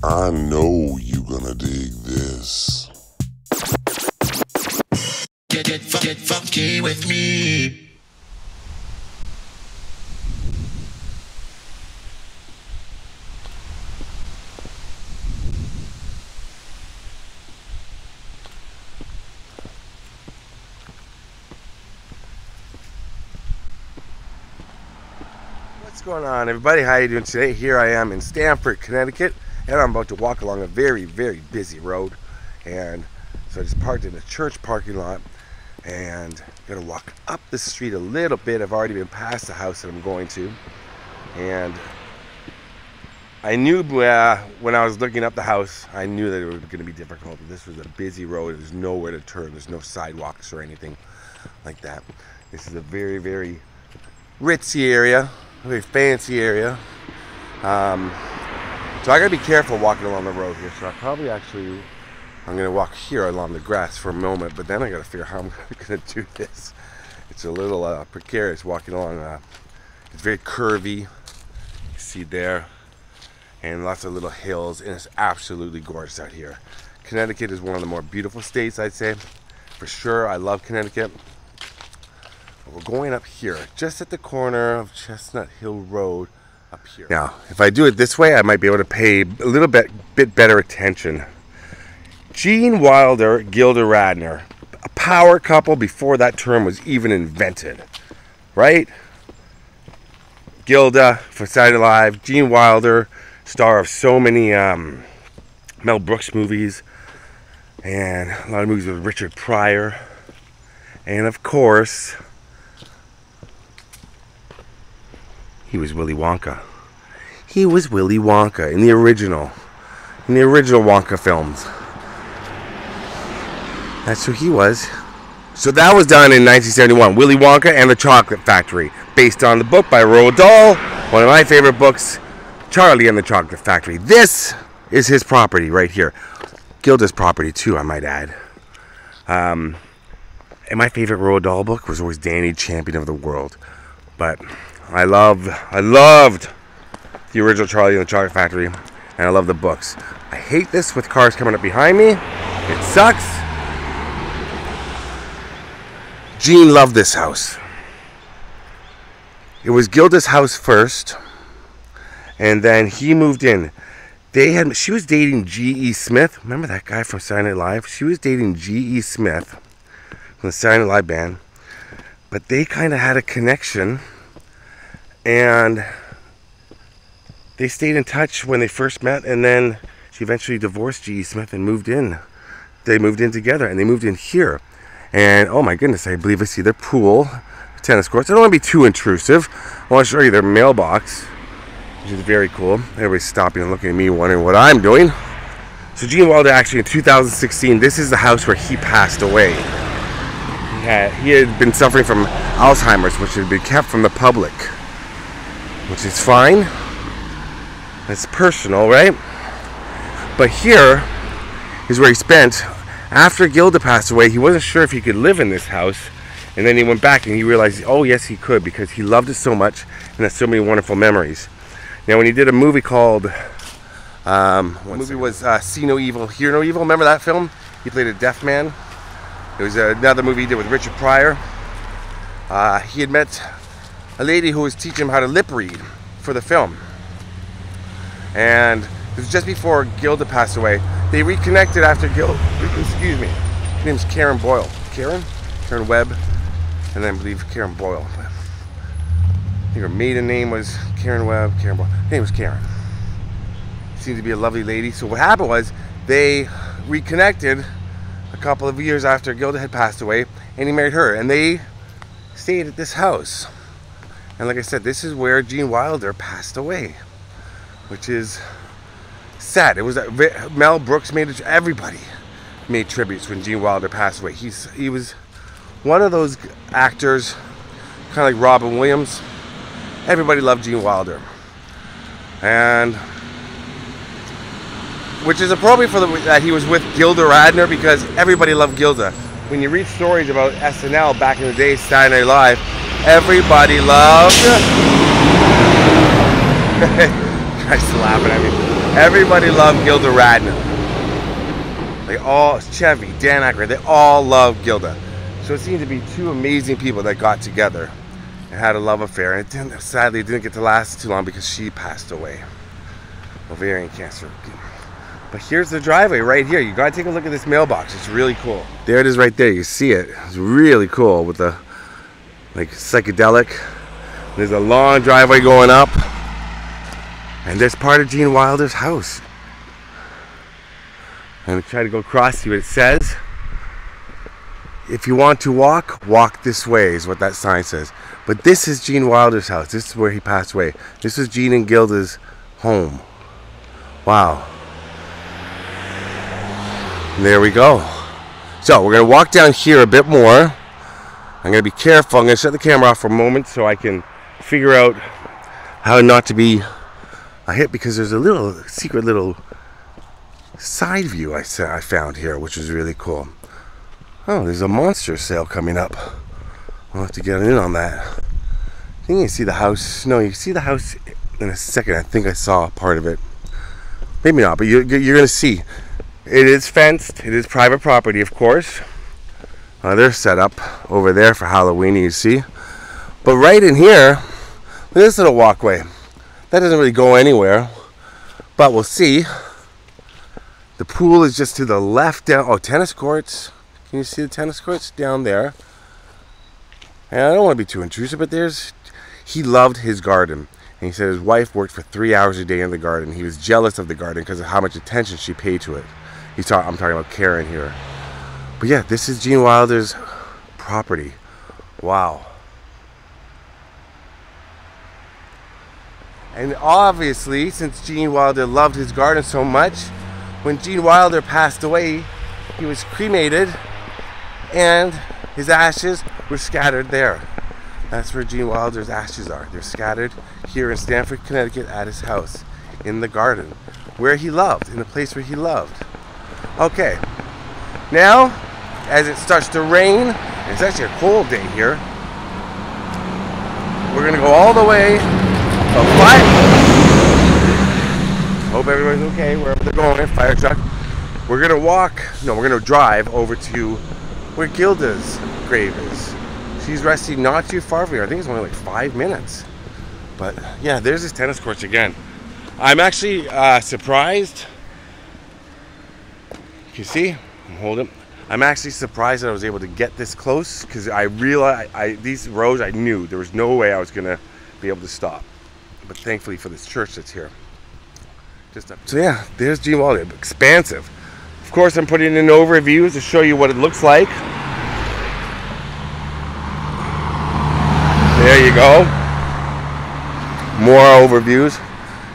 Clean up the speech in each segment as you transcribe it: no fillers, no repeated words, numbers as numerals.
I know you gonna dig this. Get funky with me. What's going on, everybody? How you doing today? Here I am in Stamford, Connecticut, and I'm about to walk along a very, very busy road. And so I just parked in a church parking lot and gotta walk up the street a little bit. I've already been past the house that I'm going to, and I knew when I was looking up the house, I knew that it was going to be difficult. This was a busy road. There's nowhere to turn. There's no sidewalks or anything like that. This is a very, very ritzy area. A very fancy area, so I gotta be careful walking along the road here. So I'm gonna walk here along the grass for a moment, but then I gotta figure out how I'm gonna do this. It's a little precarious walking along. It's very curvy, you see there, and lots of little hills, and it's absolutely gorgeous out here. Connecticut is one of the more beautiful states, I'd say, for sure. I love Connecticut. We're going up here, just at the corner of Chestnut Hill Road, up here. Now, if I do it this way, I might be able to pay a little bit better attention. Gene Wilder, Gilda Radner, a power couple before that term was even invented, right? Gilda, for Saturday Night Live, Gene Wilder, star of so many Mel Brooks movies, and a lot of movies with Richard Pryor, and of course, he was Willy Wonka. He was Willy Wonka in the original Wonka films. That's who he was. So that was done in 1971. Willy Wonka and the Chocolate Factory, based on the book by Roald Dahl, one of my favorite books, Charlie and the Chocolate Factory. This is his property right here. Gilda's property too, I might add. And my favorite Roald Dahl book was always Danny, Champion of the World. But I loved the original Charlie and the Chocolate Factory, and I love the books. I hate this with cars coming up behind me. It sucks. Gene loved this house. It was Gilda's house first, and then he moved in. She was dating G.E. Smith. Remember that guy from Saturday Night Live? She was dating G.E. Smith from the Saturday Night Live band, but they kind of had a connection. And they stayed in touch when they first met, and then she eventually divorced G.E. Smith and moved in. They moved in together, and they moved in here. And oh my goodness, I believe I see their pool, tennis courts. I don't want to be too intrusive. I want to show you their mailbox, which is very cool. Everybody's stopping and looking at me, wondering what I'm doing. So Gene Wilder, actually in 2016, this is the house where he passed away. He had been suffering from Alzheimer's, which had been kept from the public, which is fine. It's personal, right? But here is where he spent. After Gilda passed away, he wasn't sure if he could live in this house, and then he went back and he realized, oh yes, he could, because he loved it so much and has so many wonderful memories. Now, when he did a movie called, the movie was See No Evil, Hear No Evil. Remember that film? He played a deaf man. It was another movie he did with Richard Pryor. He had met a lady who was teaching him how to lip read for the film. And it was just before Gilda passed away. They reconnected after Gilda, excuse me. Her name's Karen Boyle. Karen Webb, and then I believe Karen Boyle. I think her maiden name was Karen Webb, Karen Boyle. Her name was Karen. Seemed to be a lovely lady. So what happened was they reconnected a couple of years after Gilda had passed away, and he married her, and they stayed at this house. And like I said, this is where Gene Wilder passed away, which is sad. It was Mel Brooks made it. Everybody made tributes when Gene Wilder passed away. He was one of those actors, kind of like Robin Williams. Everybody loved Gene Wilder, and which is appropriate for that he was with Gilda Radner, because everybody loved Gilda. When you read stories about SNL back in the day, Saturday Night Live, everybody loved. Guys laughing at me. Everybody loved Gilda Radner. They all, Chevy, Dan Aykroyd, they all loved Gilda. So it seemed to be two amazing people that got together and had a love affair. And it didn't, sadly, it didn't get to last too long because she passed away. Ovarian cancer. But here's the driveway right here. You gotta take a look at this mailbox. It's really cool. There it is right there. You see it. It's really cool with the like psychedelic. There's a long driveway going up. And there's part of Gene Wilder's house. I'm gonna try to go across, see what it says. If you want to walk, walk this way is what that sign says. But this is Gene Wilder's house. This is where he passed away. This is Gene and Gilda's home. Wow. And there we go. So we're gonna walk down here a bit more. I'm gonna be careful. I'm gonna shut the camera off for a moment so I can figure out how not to be a hit, because there's a little secret little side view I found here, which is really cool. Oh, there's a monster sale coming up. I'll have to get in on that. I think you can see the house. No, you can see the house in a second. I think I saw part of it. Maybe not, but you're gonna see. It is fenced. It is private property, of course. They're set up over there for Halloween, you see. But right in here, look at this little walkway. That doesn't really go anywhere, but we'll see. The pool is just to the left down. Oh, tennis courts. Can you see the tennis courts down there? And I don't want to be too intrusive, but he loved his garden. And he said his wife worked for 3 hours a day in the garden. He was jealous of the garden because of how much attention she paid to it. I'm talking about Karen here. But yeah, this is Gene Wilder's property. Wow. And obviously, since Gene Wilder loved his garden so much, when Gene Wilder passed away, he was cremated and his ashes were scattered there. That's where Gene Wilder's ashes are. They're scattered here in Stamford, Connecticut at his house, in the garden, where he loved, in the place where he loved. Okay, now, as it starts to rain, and it's actually a cold day here, we're gonna go all the way to hope everybody's okay wherever they're going, fire truck. We're gonna drive over to where Gilda's grave is. She's resting not too far from here. I think it's only like 5 minutes. But yeah, there's this tennis courts again. I'm actually surprised. You see, I'm holding. I'm actually surprised that I was able to get this close, because I realized these roads, I knew there was no way I was gonna be able to stop. But thankfully for this church that's here. So yeah, there's Gene Wilder, expansive. Of course, I'm putting in overviews to show you what it looks like. There you go. More overviews.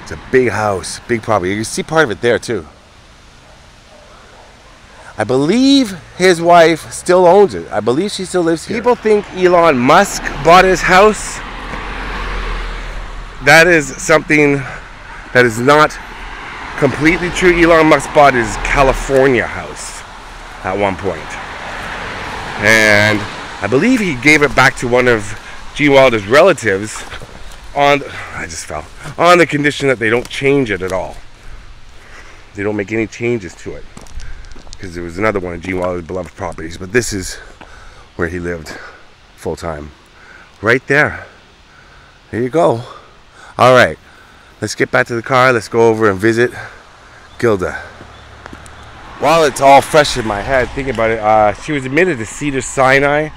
It's a big house, big property. You can see part of it there too. I believe his wife still owns it. I believe she still lives here. People think Elon Musk bought his house. That is something that is not completely true. Elon Musk bought his California house at one point. And I believe he gave it back to one of Gene Wilder's relatives on the condition that they don't change it at all. They don't make any changes to it. Because there was another one of Gene Wilder's beloved properties, but this is where he lived full time. Right there. There you go. All right, let's get back to the car. Let's go over and visit Gilda. While it's all fresh in my head, thinking about it, she was admitted to Cedars-Sinai.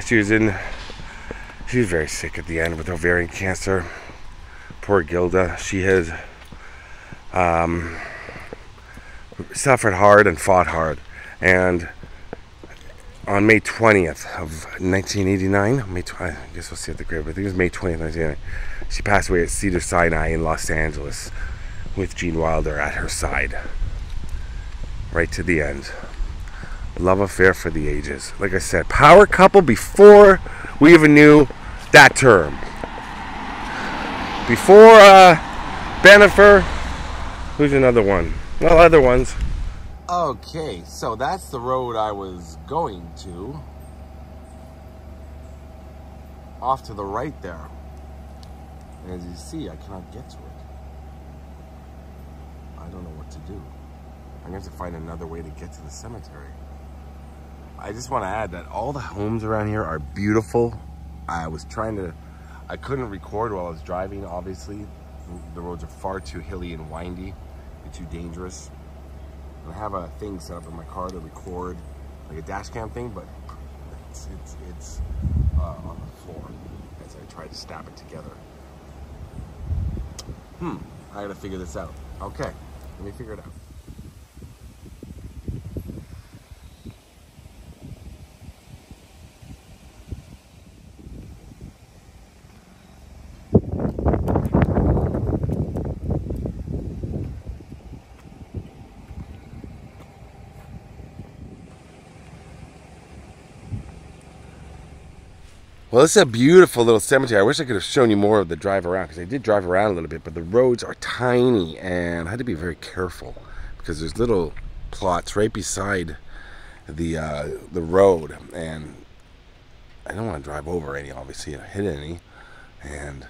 She was very sick at the end with ovarian cancer. Poor Gilda. She has suffered hard and fought hard. And on May 20th of 1989, I guess we'll see at the grave, but I think it was May 20th, 1989, she passed away at Cedars-Sinai in Los Angeles with Gene Wilder at her side. Right to the end. Love affair for the ages. Like I said, power couple before we even knew that term. Before Bennifer, who's another one? Well, other ones. Okay, so that's the road I was going to. Off to the right there. As you see, I cannot get to it. what to do. I'm going to have to find another way to get to the cemetery. I just want to add that all the homes around here are beautiful. I couldn't record while I was driving, obviously. The roads are far too hilly and windy and too dangerous. And I have a thing set up in my car to record, like a dash cam thing, but it's on the floor as I try to snap it together. I gotta figure this out. Okay, let me figure it out. Well, this is a beautiful little cemetery. I wish I could have shown you more of the drive around, because I did drive around a little bit, but the roads are tiny and I had to be very careful because there's little plots right beside the road, and I don't want to drive over any, obviously, and hit any. And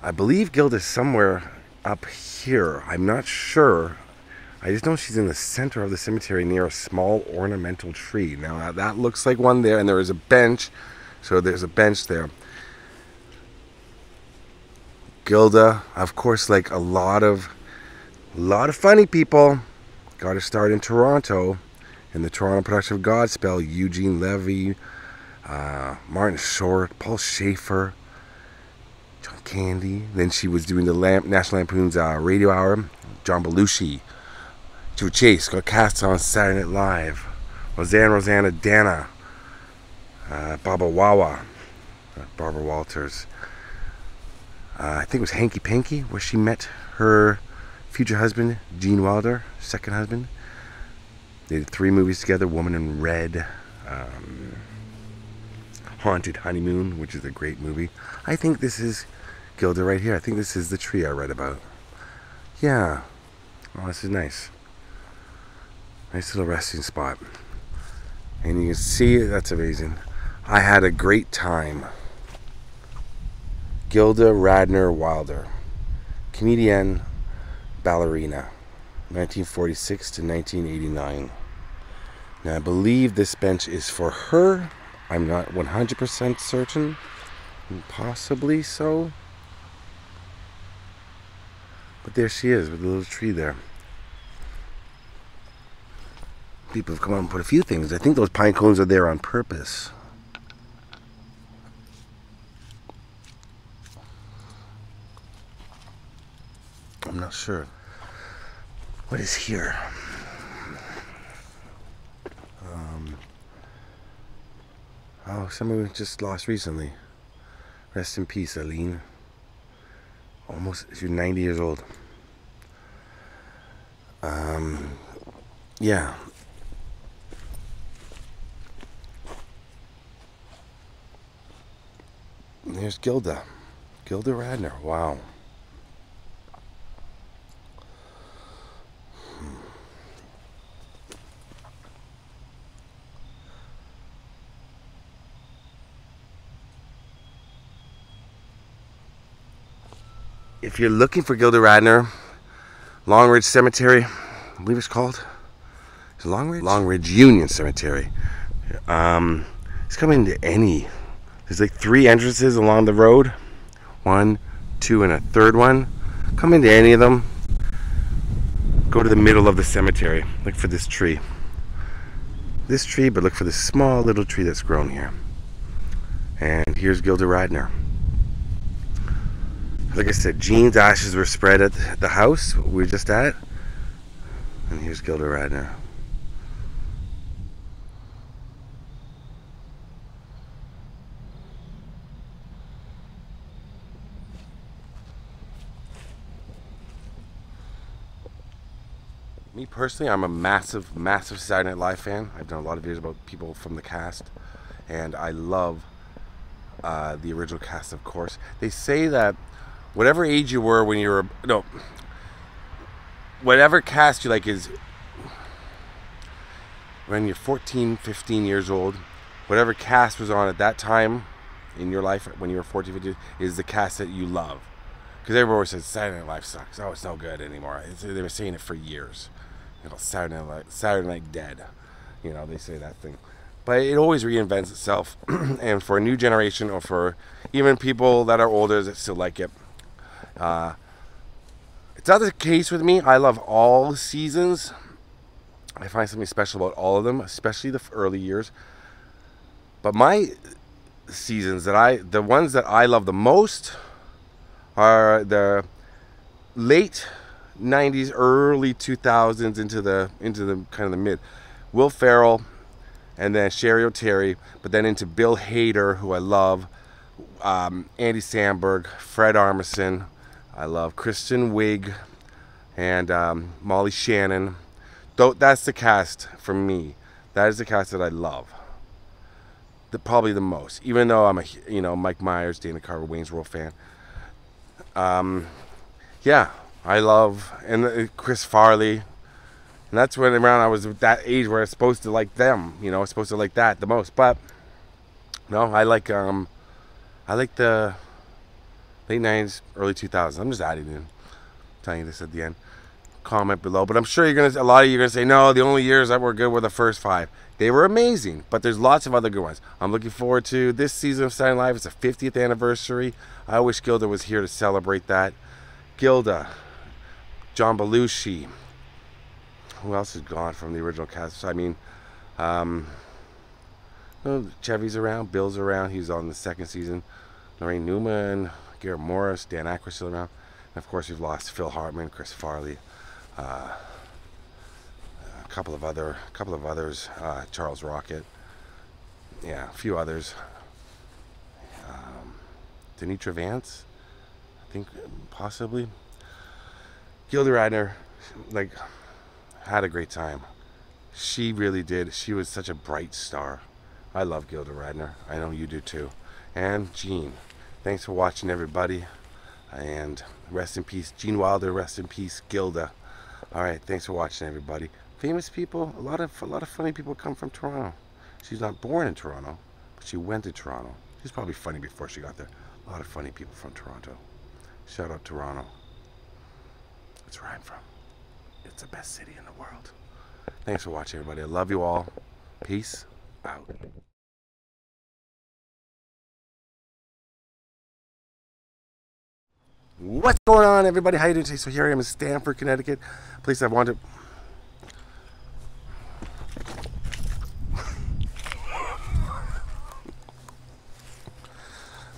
I believe Gilda's somewhere up here. I'm not sure. I just know she's in the center of the cemetery near a small ornamental tree. Now that looks like one there, and there is a bench. So there's a bench there. Gilda, of course, like a lot of funny people, got her start in Toronto, in the Toronto production of Godspell. Eugene Levy, Martin Short, Paul Schaefer, John Candy. Then she was doing the National Lampoon's Radio Hour. John Belushi, Joe Chase got cast on Saturday Night Live. Rosanna Dana. Baba Wawa, Barbara Walters. I think it was Hanky Panky, where she met her future husband, Gene Wilder, second husband. They did 3 movies together: Woman in Red, Haunted Honeymoon, which is a great movie. I think this is Gilda right here. I think this is the tree I read about. Yeah. Oh, this is nice. Nice little resting spot. And you can see, that's amazing. I had a great time. Gilda Radner Wilder, comedienne, ballerina, 1946 to 1989. Now I believe this bench is for her. I'm not 100% certain. Possibly so. But there she is with a little tree there. People have come out and put a few things. I think those pine cones are there on purpose. I'm not sure. What is here? Oh, someone we just lost recently. Rest in peace, Aline. She's 90 years old. Yeah. There's Gilda Radner. Wow. If you're looking for Gilda Radner, Long Ridge Cemetery, I believe it's called. Is it Long Ridge? Long Ridge Union Cemetery. It's coming to any. There's like 3 entrances along the road. 1, 2, and a third one. Come into any of them. Go to the middle of the cemetery. Look for this tree. This tree, but look for this small little tree that's grown here. And here's Gilda Radner. Like I said, Gene's ashes were spread at the house we were just at. And here's Gilda Radner. Me personally, I'm a massive Saturday Night Live fan. I've done a lot of videos about people from the cast. And I love the original cast, of course. They say that whatever age you were when you were, no, whatever cast you like is when you're 14, 15 years old, whatever cast was on at that time in your life when you were 14, 15, is the cast that you love. Because everyone always says Saturday Night Live sucks. Oh, it's no good anymore. They were saying it for years. Saturday Night dead. They say that thing. But it always reinvents itself. And for a new generation, or for even people that are older that still like it, it's not the case with me. I love all seasons. I find something special about all of them, especially the early years. But my seasons the ones that I love the most are the late 90s, early 2000s into the kind of the mid. Will Ferrell, and then Sherry O'Terry, but then into Bill Hader, who I love, Andy Samberg, Fred Armisen, I love Kristen Wiig, and Molly Shannon. That's the cast for me. That is the cast that I love. Probably the most, even though I'm a Mike Myers, Dana Carvey, Wayne's World fan. Yeah, I love, and Chris Farley. And that's when around I was at that age where I was supposed to like them, I was supposed to like that the most. But no, I like the late 90s, early 2000s. I'm just adding in, telling you this at the end. Comment below. But I'm sure a lot of you are gonna say, no, the only years that were good were the first 5. They were amazing, but there's lots of other good ones. I'm looking forward to this season of Saturday Night Live. It's the 50th anniversary. I wish Gilda was here to celebrate that. Gilda, John Belushi. Who else is gone from the original cast? I mean, Chevy's around, Bill's around. He's on the 2nd season. Lorraine Newman, Garrett Morris, Dan Aykroyd's still around. And of course, we've lost Phil Hartman, Chris Farley, a couple of others, Charles Rocket. Yeah, a few others. Denitra Vance, I think, possibly. Gilda Radner, had a great time. She really did. She was such a bright star. I love Gilda Radner. I know you do too. And Gene. Thanks for watching, everybody. And rest in peace, Gene Wilder. Rest in peace, Gilda. All right, thanks for watching, everybody. Famous people. A lot of funny people come from Toronto. She's not born in Toronto, but she went to Toronto. She's probably funny before she got there. A lot of funny people from Toronto. Shout out Toronto. That's where I'm from. It's the best city in the world. Thanks for watching, everybody. I love you all. Peace out. What's going on, everybody? How you doing today? So here I am in Stamford, Connecticut. Place I wanted.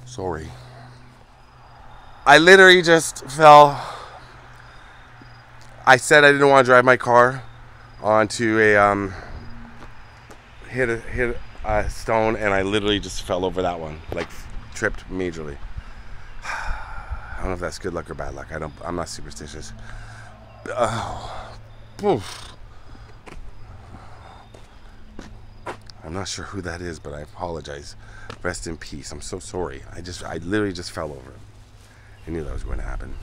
Sorry. I literally just fell. I said I didn't want to drive my car onto a hit a stone, and I literally just fell over that one, tripped majorly. I don't know if that's good luck or bad luck. I'm not superstitious. Poof. I'm not sure who that is, but I apologize. Rest in peace. I'm so sorry. I literally just fell over. I knew that was going to happen.